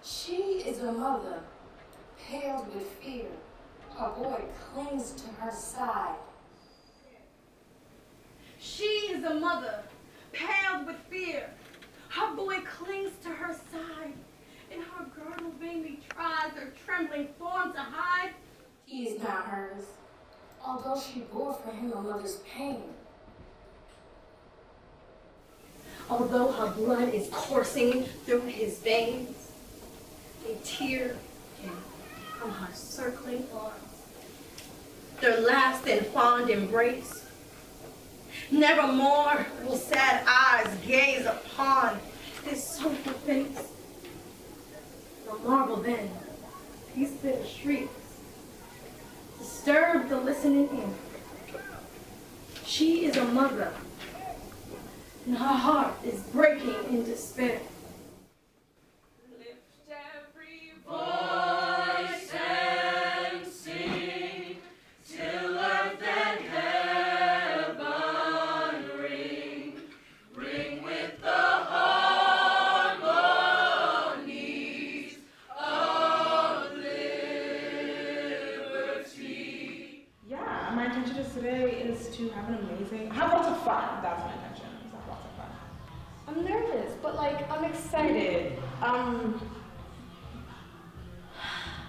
She is a mother, pale with fear. Her boy clings to her side. She is a mother, pale with fear. Her boy clings to her side. And her girdle vainly tries her trembling form to hide. He is not hers, although she bore for him a mother's pain. Although her blood is coursing through his veins, a tear came from her circling arms. Their last and fond embrace. Nevermore will sad eyes gaze upon his soulful face. No marvel then, these bitter shrieks disturb the listening ear. She is a mother, and her heart is breaking in despair. Voice and sing till earth and heaven ring, ring with the harmonies of liberty. Yeah, my intention is today is to have an amazing, have lots of fun. That's my intention. Is have lots of fun. I'm nervous, but like I'm excited.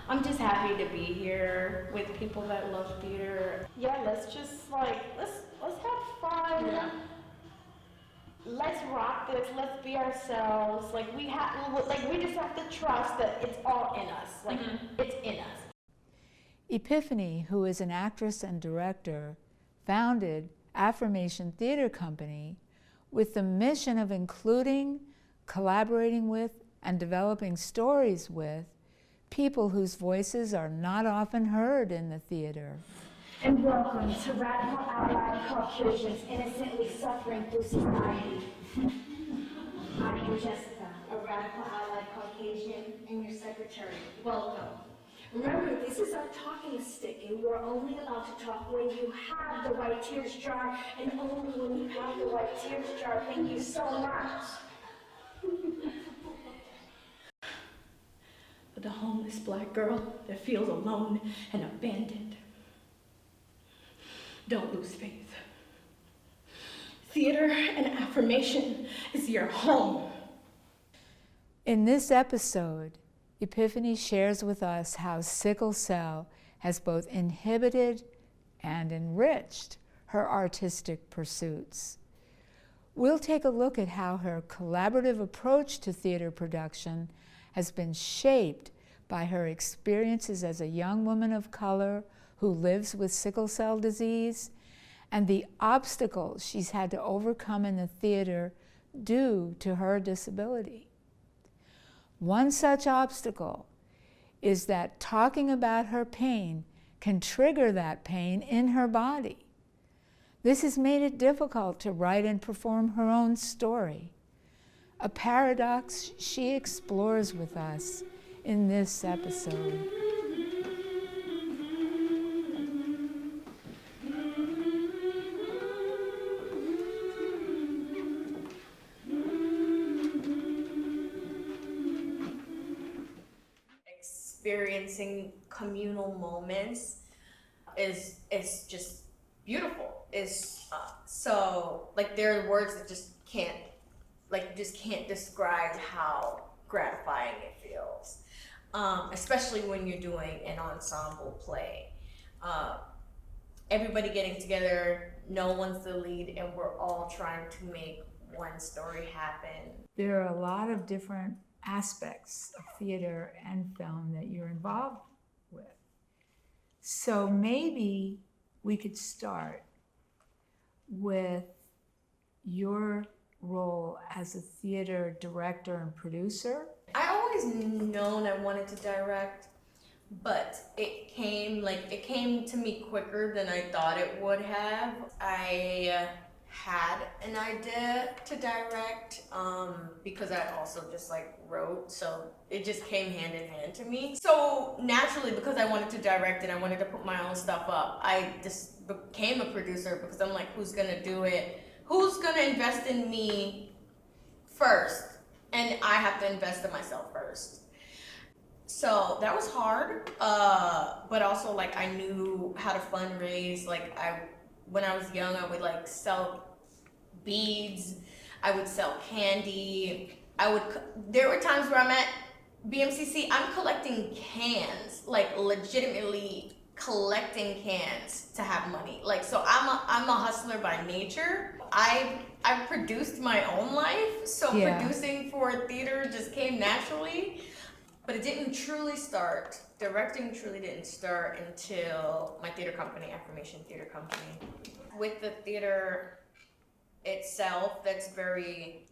I'm just happy to be here with people that love theater. Yeah, let's just like let's have fun. Yeah. Let's rock this. Let's be ourselves. Like we just have to trust that it's all in us. Like it's in us. Epiphany, who is an actress and director, founded Affirmation Theater Company with the mission of including, collaborating with, and developing stories with people whose voices are not often heard in the theater. And welcome to Radical Allied Caucasians innocently suffering through society. I am Jessica, a Radical Allied Caucasian, and your secretary. Welcome. Remember, this is our talking stick, and you are only allowed to talk when you have the white tears jar, and only when you have the white tears jar. Thank you so much. For the homeless black girl that feels alone and abandoned. Don't lose faith. Theater and affirmation is your home. In this episode, Epiphany shares with us how sickle cell has both inhibited and enriched her artistic pursuits. We'll take a look at how her collaborative approach to theater production has been shaped by her experiences as a young woman of color who lives with sickle cell disease and the obstacles she's had to overcome in the theater due to her disability. One such obstacle is that talking about her pain can trigger that pain in her body. This has made it difficult to write and perform her own story, a paradox she explores with us in this episode. Experiencing communal moments is just beautiful. Is so like there are words that just can't describe how gratifying it feels, especially when you're doing an ensemble play. Everybody getting together, no one's the lead, and we're all trying to make one story happen. There are a lot of different aspects of theater and film that you're involved with. So maybe we could start with your role as a theater director and producer. I always known I wanted to direct, but it came to me quicker than I thought it would have. I had an idea to direct because I also just like wrote, so it just came hand in hand to me. So naturally, because I wanted to direct and I wanted to put my own stuff up, I just became a producer because I'm like, who's gonna do it? Who's gonna invest in me first? And I have to invest in myself first. So that was hard, but also like I knew how to fundraise. Like when I was young, I would like sell beads, I would sell candy. There were times where I'm at BMCC, I'm collecting cans, like legitimately collecting cans to have money. Like, so I'm a hustler by nature. I produced my own life, so producing for theater just came naturally. But it didn't truly start, directing truly didn't start until my theater company, Affirmation Theater Company. With the theater itself, that's very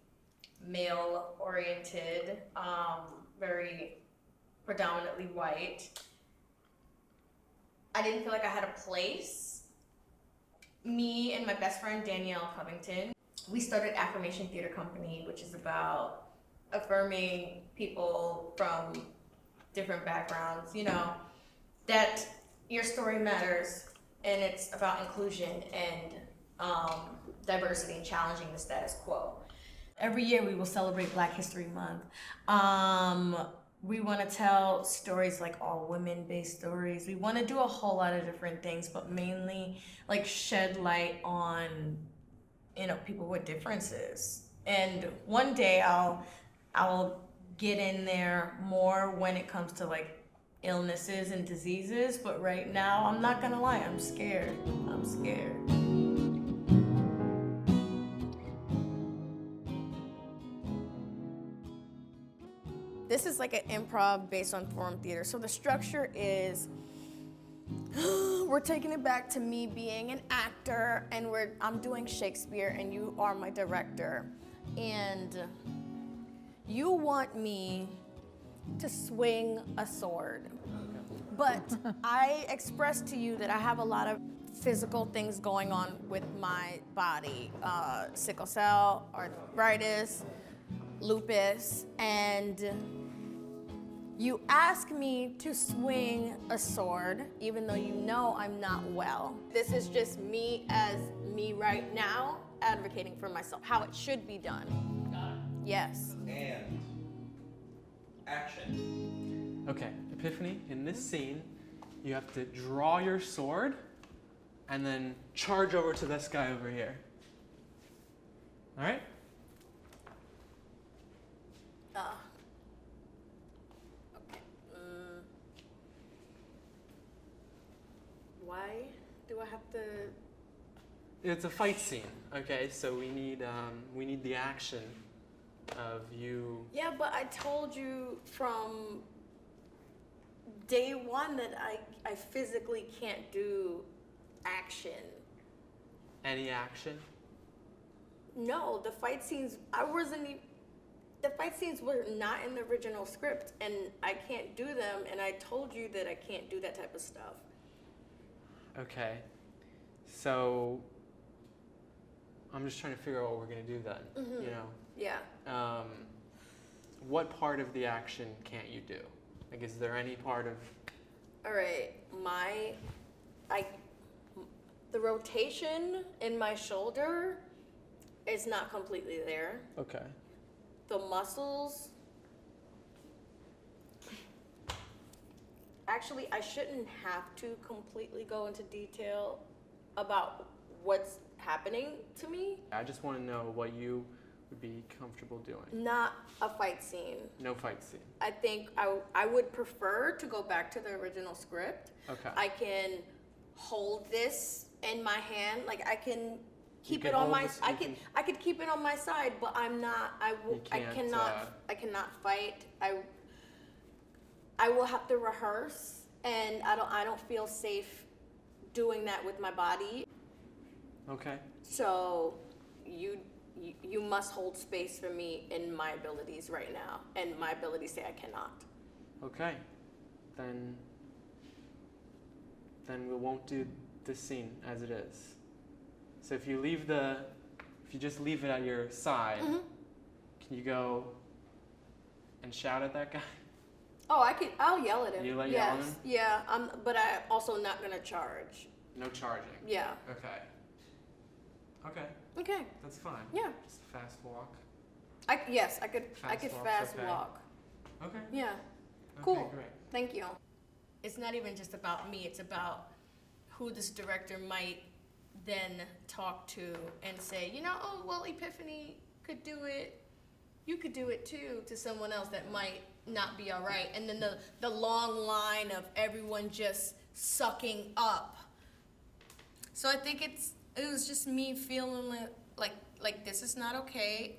male-oriented, very predominantly white. I didn't feel like I had a place. Me and my best friend, Danielle Covington, we started Affirmation Theater Company, which is about affirming people from different backgrounds, you know, that your story matters, and it's about inclusion and diversity and challenging the status quo. Every year we will celebrate Black History Month. We want to tell stories like all women-based stories. We want to do a whole lot of different things, but mainly like shed light on, you know, people with differences. And one day I'll get in there more when it comes to like illnesses and diseases, but right now, I'm not gonna lie, I'm scared. I'm scared. This is like an improv based on forum theater. So the structure is, we're taking it back to me being an actor, and I'm doing Shakespeare, and you are my director. And you want me to swing a sword. But I expressed to you that I have a lot of physical things going on with my body. Sickle cell, arthritis, lupus, and you ask me to swing a sword, even though you know I'm not well. This is just me as me right now, advocating for myself, how it should be done. Got it. Yes. And action. Okay, Epiphany, in this scene, you have to draw your sword and then charge over to this guy over here. All right? Okay. Why do I have to? It's a fight scene, okay? So we need the action of you. Yeah, but I told you from day one that I physically can't do action. Any action? No, the fight scenes, the fight scenes were not in the original script, and I can't do them, and I told you that I can't do that type of stuff. Okay. So I'm just trying to figure out what we're gonna do then. Mm-hmm. You know? Yeah. What part of the action can't you do? Like, is there any part of? All right, the rotation in my shoulder is not completely there. Okay. The muscles, actually, I shouldn't have to completely go into detail about what's happening to me. I just want to know what you would be comfortable doing. Not a fight scene. No fight scene. I think I would prefer to go back to the original script. Okay. I can hold this in my hand, like I can keep can it on hold my. this- I you can. I could keep it on my side, but I'm not. I will. You I can't, cannot. I cannot fight. I will have to rehearse, and I don't feel safe doing that with my body. Okay. So you must hold space for me in my abilities right now, and my abilities say I cannot. Okay. Then we won't do this scene as it is. So if you just leave it at your side, can you go and shout at that guy? Oh, I'll yell at him. You yell yes. at him? Yeah. But I'm also not gonna charge. No charging. Yeah. Okay. Okay. Okay. That's fine. Yeah. Just a fast walk. I could Fast walk's fast okay. walk. Okay. Yeah. Okay, Cool. great. Thank you. It's not even just about me. It's about who this director might then talk to and say, oh, well, Epiphany could do it. You could do it too, to someone else that might not be all right. And then the long line of everyone just sucking up. So I think it was just me feeling like this is not okay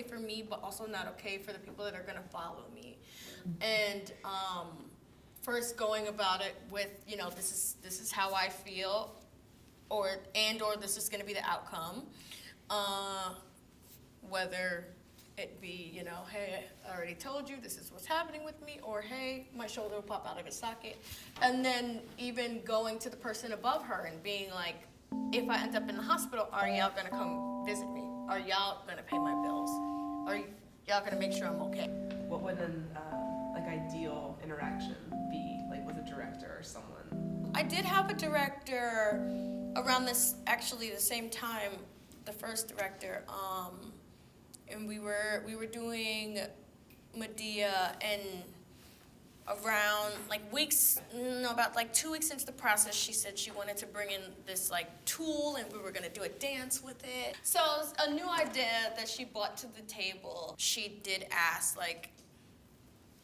for me, but also not okay for the people that are gonna follow me. And first going about it with, this is how I feel, or this is gonna be the outcome. Whether it be, hey, I already told you this is what's happening with me, or hey, my shoulder will pop out of its socket. And then even going to the person above her and being like, if I end up in the hospital, are y'all gonna come visit me? Are y'all gonna pay my bills? Are y'all gonna make sure I'm okay? What would an ideal interaction be, like with a director or someone? I did have a director around the same time, the first director, and we were doing Medea, and around about 2 weeks into the process, she said she wanted to bring in this tool, and we were gonna do a dance with it. So it was a new idea that she brought to the table. She did ask,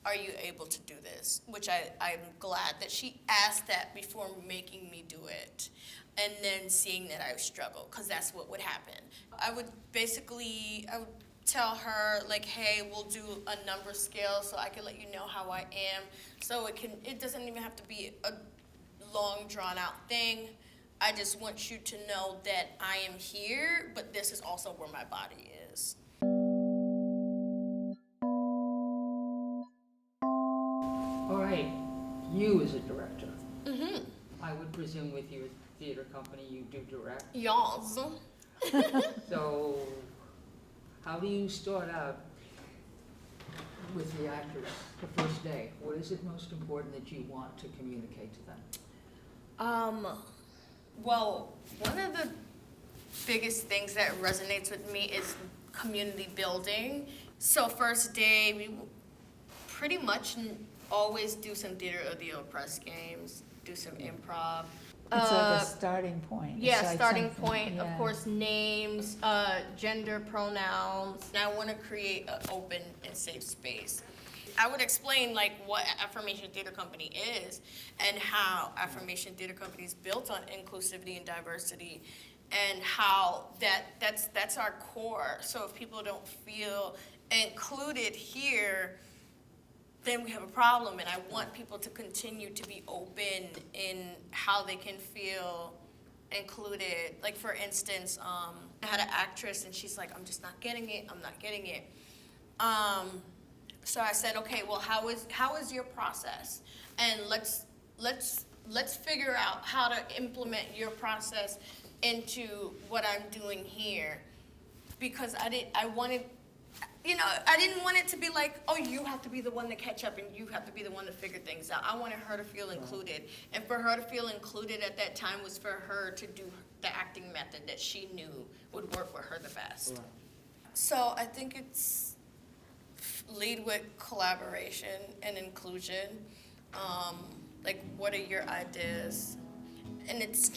are you able to do this? Which I'm glad that she asked that before making me do it. And then seeing that I struggle, because that's what would happen. I would tell her, hey, we'll do a number scale so I can let you know how I am. So it doesn't even have to be a long, drawn out thing. I just want you to know that I am here, but this is also where my body is. All right, you as a director. Mm-hmm. I would presume with your theater company you do direct. Y'all's. So, how do you start out with the actors the first day? What is it most important that you want to communicate to them? Well, one of the biggest things that resonates with me is community building. So first day, we pretty much always do some theater of the old press games, do some improv. It's like a starting point. Yeah, It's like starting something- point, yeah. of course, names, gender pronouns. And I want to create an open and safe space. I would explain what Affirmation Theater Company is and how Affirmation Theater Company is built on inclusivity and diversity, and how that's our core. So if people don't feel included here, then we have a problem. And I want people to continue to be open in how they can feel included. Like, for instance, I had an actress and she's like, I'm just not getting it. I'm not getting it. So I said, okay, well, how is your process? And let's figure out how to implement your process into what I'm doing here. Because I didn't want it to be like, oh, you have to be the one to catch up and you have to be the one to figure things out. I wanted her to feel included. And for her to feel included at that time was for her to do the acting method that she knew would work with her the best. Right. So I think it's lead with collaboration and inclusion. What are your ideas? And it's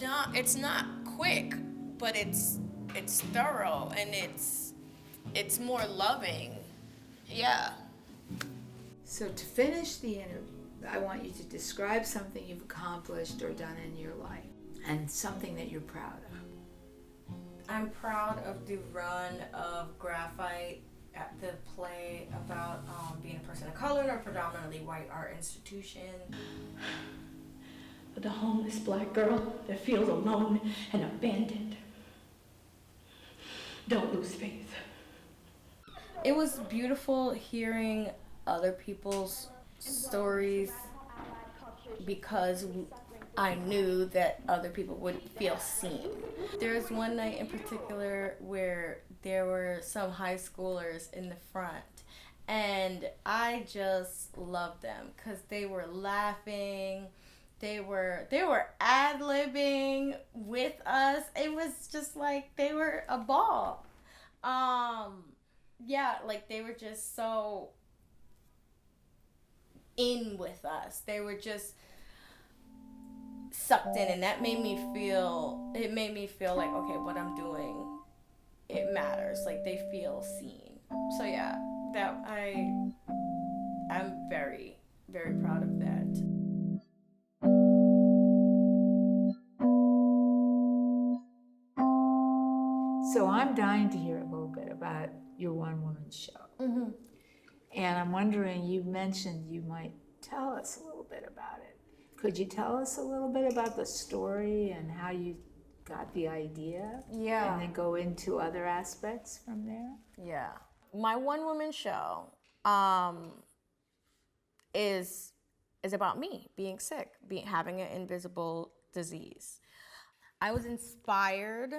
not quick, but it's thorough and it's more loving. Yeah. So to finish the interview, I want you to describe something you've accomplished or done in your life and something that you're proud of. I'm proud of the run of Graphite at the play about being a person of color in a predominantly white art institution. For the homeless black girl that feels alone and abandoned. Don't lose faith. It was beautiful hearing other people's stories because I knew that other people would feel seen. There's one night in particular where there were some high schoolers in the front, and I just loved them because they were laughing, they were ad-libbing with us. It was just like they were a ball. Yeah, like they were just so in with us. They were just sucked in, and that made me feel like, okay, what I'm doing, it matters. Like they feel seen. So yeah, I'm very, very proud of that. So I'm dying to hear a little bit about your one-woman show. Mm-hmm. And I'm wondering, you mentioned you might tell us a little bit about it. Could you tell us a little bit about the story and how you got the idea? Yeah. And then go into other aspects from there? Yeah. My one-woman show is about me being sick, having an invisible disease. I was inspired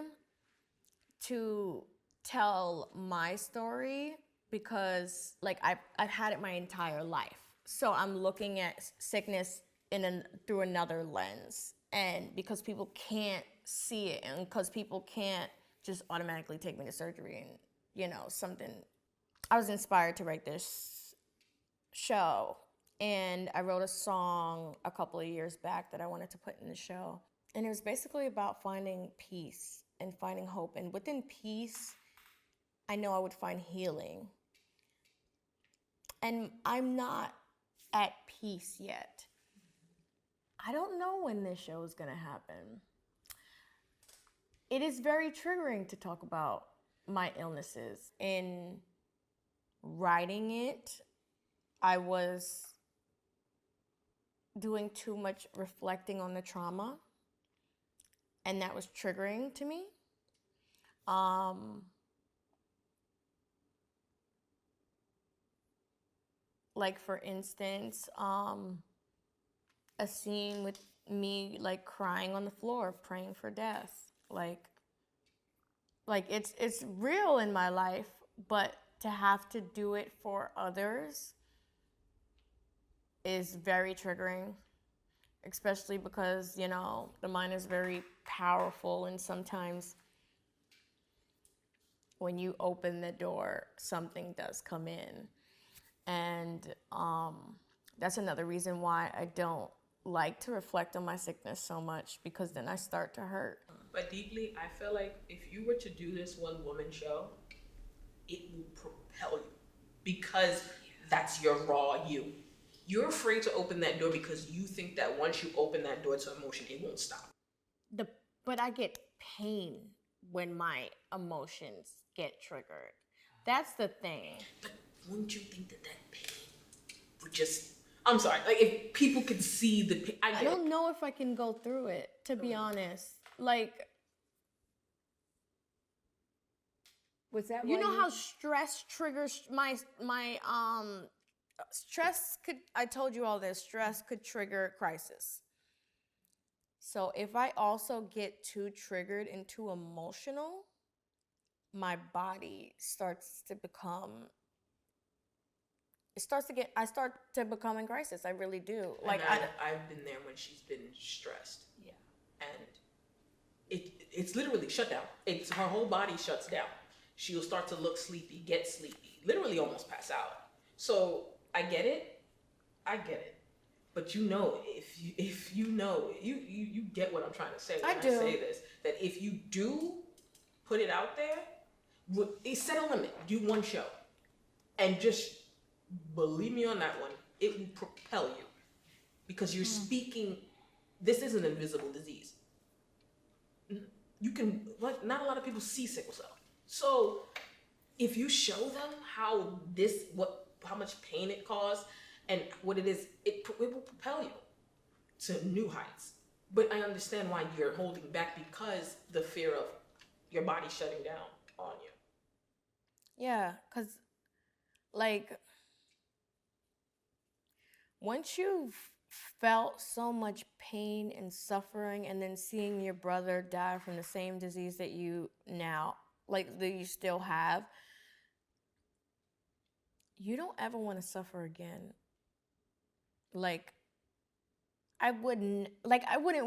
to tell my story because like I've had it my entire life. So I'm looking at sickness through another lens, and because people can't see it, and because people can't just automatically take me to surgery and something. I was inspired to write this show, and I wrote a song a couple of years back that I wanted to put in the show, and it was basically about finding peace and finding hope, and within peace I know I would find healing. And I'm not at peace yet. I don't know when this show is gonna happen. It is very triggering to talk about my illnesses. In writing it, I was doing too much reflecting on the trauma, and that was triggering to me. Like for instance, a scene with me like crying on the floor, praying for death. Like it's real in my life, but to have to do it for others is very triggering, especially because, the mind is very powerful, and sometimes when you open the door, something does come in. And that's another reason why I don't like to reflect on my sickness so much, because then I start to hurt. But deeply, I feel like if you were to do this one-woman show, it will propel you, because that's your raw you. You're afraid to open that door because you think that once you open that door to emotion, it won't stop. But I get pain when my emotions get triggered. That's the thing. But wouldn't you think that pain would just... I'm sorry, like if people could see the pain... I don't know if I can go through it, to be honest. Like... Was that you know how stress triggers my stress could, I told you all this, stress could trigger crisis. So if I also get too triggered and too emotional, my body starts to become, I start to become in crisis. I really do. Like I've been there when she's been stressed. Yeah. And it's literally shut down. Her whole body shuts down. She'll start to look sleepy, get sleepy, literally almost pass out. So I get it. But you get what I'm trying to say when I say this. That if you do put it out there, set a limit. Do one show. And just believe me on that one, it will propel you. Because you're speaking, this is an invisible disease. not a lot of people see sickle cell. So if you show them how much pain it caused and what it is, it will propel you to new heights. But I understand why you're holding back, because the fear of your body shutting down on you. Yeah, because, like, once you've felt so much pain and suffering, and then seeing your brother die from the same disease that you still have, you don't ever want to suffer again. Like, I wouldn't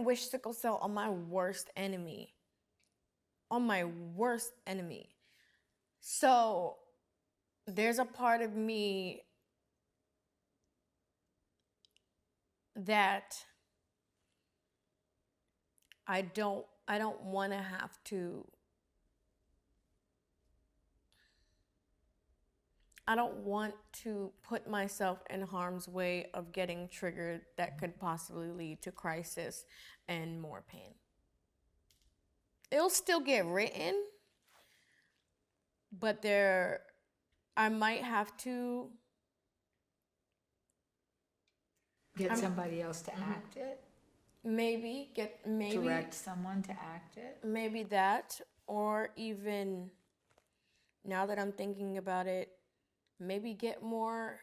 wish sickle cell on my worst enemy. On my worst enemy. So there's a part of me that I don't want to have to. I don't want to put myself in harm's way of getting triggered that could possibly lead to crisis and more pain. It'll still get written, but I might have to Get somebody else to act it? Direct someone to act it? Maybe that, or even, now that I'm thinking about it, maybe get more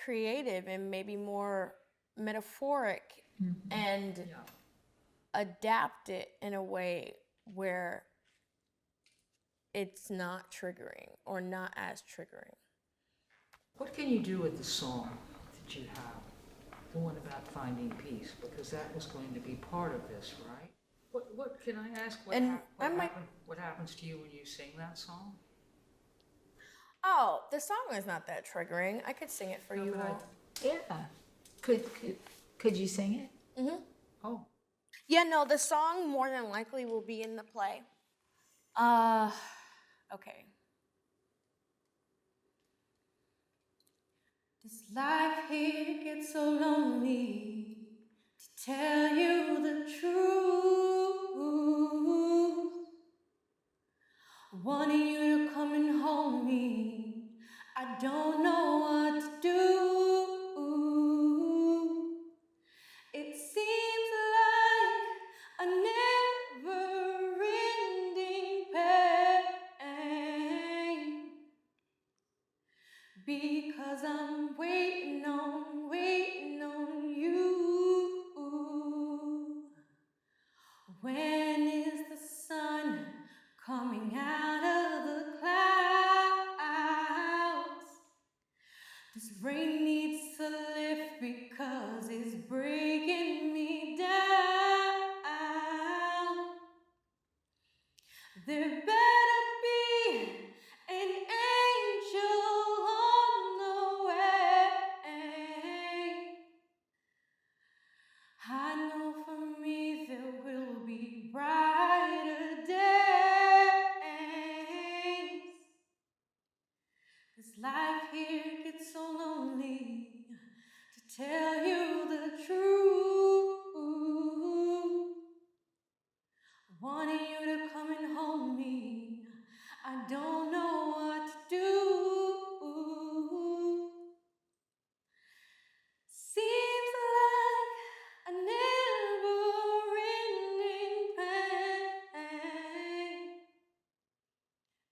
creative and maybe more metaphoric and adapt it in a way where it's not triggering or not as triggering. What can you do with the song that you have, the one about finding peace? Because that was going to be part of this, right? What can I ask? What happens to you when you sing that song? Oh, the song is not that triggering. I could sing it for you all. Yeah. Could you sing it? Mm-hmm. Oh. Yeah, no, the song more than likely will be in the play. Okay. This life here gets so lonely, to tell you the truth. Wanting you to come and hold me, I don't know what to do. It seems like a never-ending pain, because I'm waiting on you. When is the sun coming out of the clouds? This rain needs to lift because it's breaking me down. There better be an angel on the way. I know for me there will be brighter days. This life here gets so lonely, to tell you the truth. Wanting you to come and hold me, I don't know what to do. Seems like a never-ending pain,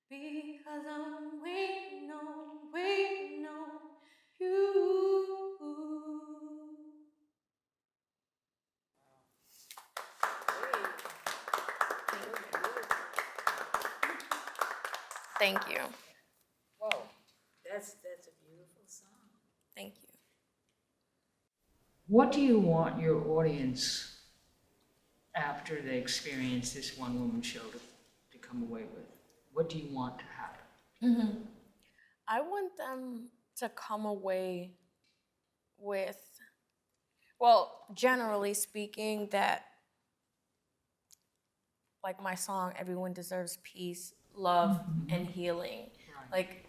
because I'm waiting on you. Thank you. Whoa, that's a beautiful song. Thank you. What do you want your audience, after they experience this one-woman show, to come away with? What do you want to happen? I want them to come away with, well, generally speaking, that, like my song, Everyone Deserves Peace, Love, and Healing. Right. Like,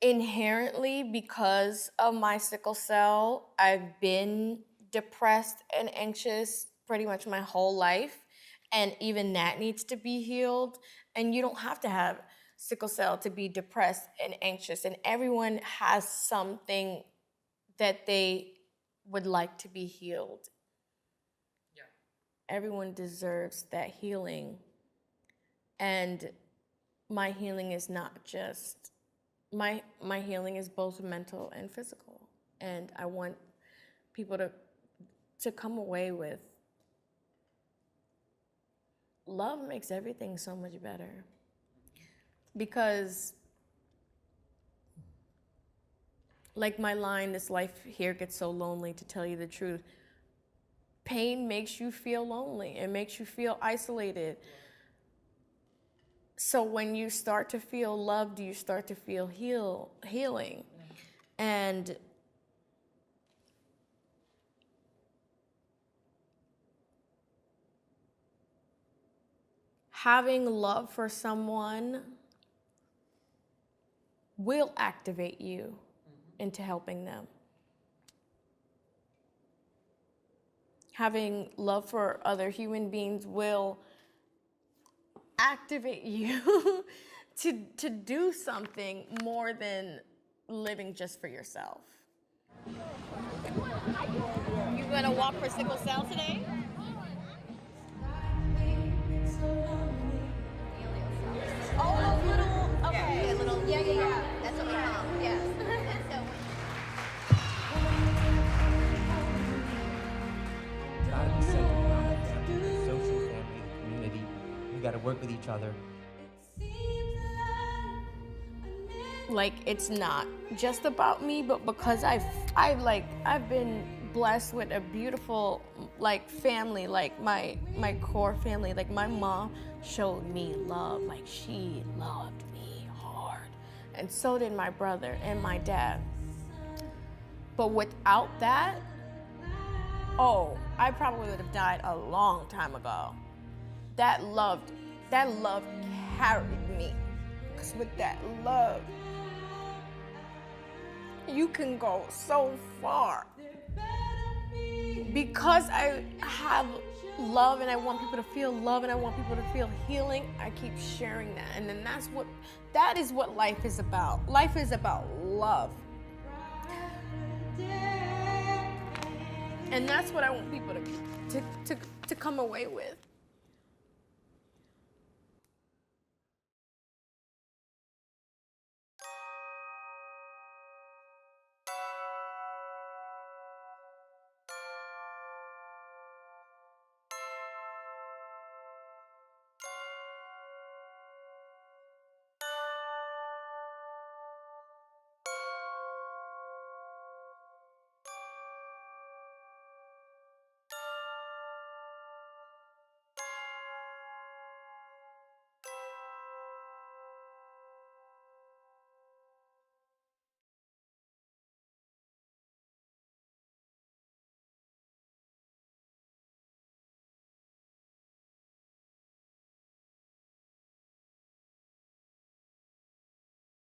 inherently, because of my sickle cell, I've been depressed and anxious pretty much my whole life. And even that needs to be healed. And you don't have to have sickle cell to be depressed and anxious. And everyone has something that they would like to be healed. Yeah. Everyone deserves that healing. And my healing is not just, my healing is both mental and physical. And I want people to come away with, love makes everything so much better. Because, like my line, this life here gets so lonely, to tell you the truth. Pain makes you feel lonely. It makes you feel isolated. So when you start to feel loved, you start to feel healing. And having love for someone will activate you into helping them. Having love for other human beings will activate you to do something more than living just for yourself. You gonna walk for sickle cell today? Oh, a little, okay. Yeah, a little, yeah. That's what we call it, yes. Gotta be centered around the family, the social family, the community. We gotta work with each other. Like, it's not just about me, but because I've been blessed with a beautiful like family, like my core family. Like, my mom showed me love, like she loved me hard, and so did my brother and my dad. But without that, oh, I probably would have died a long time ago. That love carried me. Because with that love, you can go so far. Because I have love and I want people to feel love and I want people to feel healing, I keep sharing that. And then that is what life is about. Life is about love. And that's what I want people to come away with.